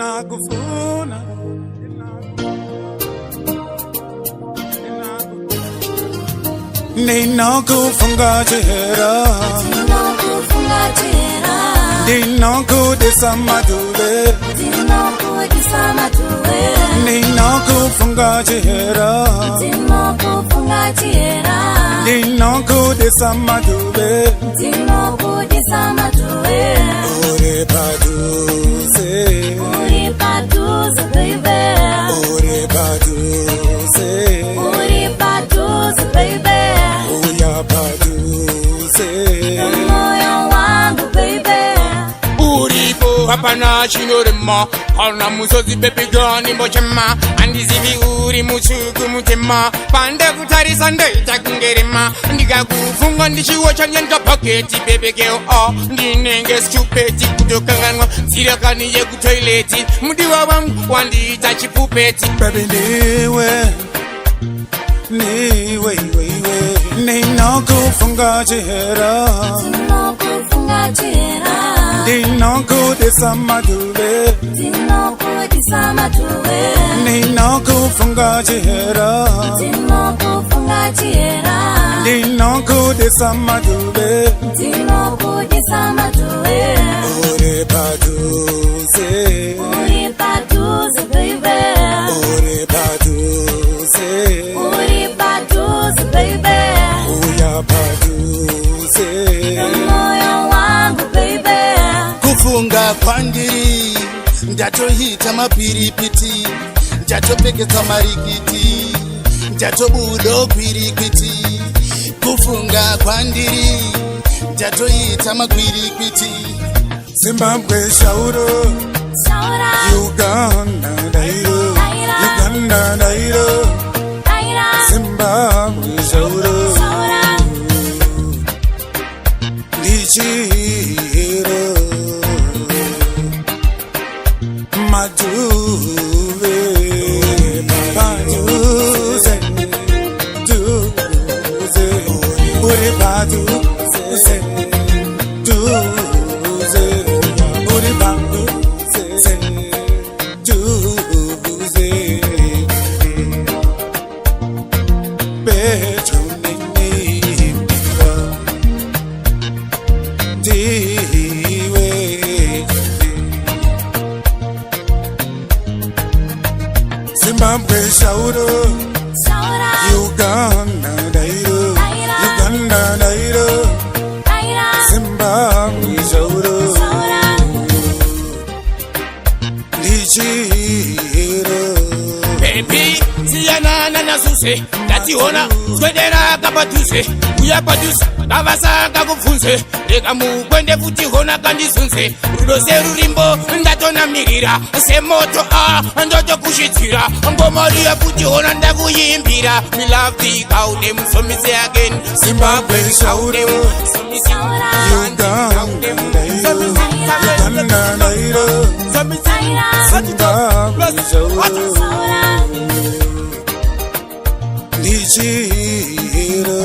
Ninakufuna Ninakufunga chehra Ninakudisa madure Ninakufunga chehra Ninakudisa madure Ore paduze baby Ore paduze baby Oya paduze moyo wangu baby Uripo hapana chinorema Kana musozi baby gani mochema Andizivi uri muchuku mutema Pande kutarisa ndeita kungerema Ndiga kufunga ndishiwa chanyanga paketi baby girl Ndinenge stupeti kutokanganwa Sirakani ye kutoileti Mudiwa wangu wandita chipupeti Baby niwe Ninakufunga chehra Ninakudisa madure Ninakufunga chehra Ninakudisa madure Ore paduze baby Ore paduze baby Oya paduze moyo wangu baby Kufunga kwandiri Ndatohita mapiripiti Ndatopekeza marikiti Ndatobudo kwirikiti Kufunga kwandiri Ndatohita makwirikiti Zimbabwe shauro Uganda dairo Zimbabwe shauro Lichiro Maduve Paduze Uri paduze Uri paduze Zimbabwe shauro Uganda dairo Zimbabwe shauro Lichiro Baby siyana na suse Lationa swedera kapaduse Uya paduse Kavasanga kufunze Eka mukwende futi hona kandisunze Rudose rurimbo ndatona mirira Semoto ndoto kushitira Ngomaria futi hona ndakuyimbira Me love the cow them so me say again Zimbabwe shout them Uganda Zimbabwe shout Lichiro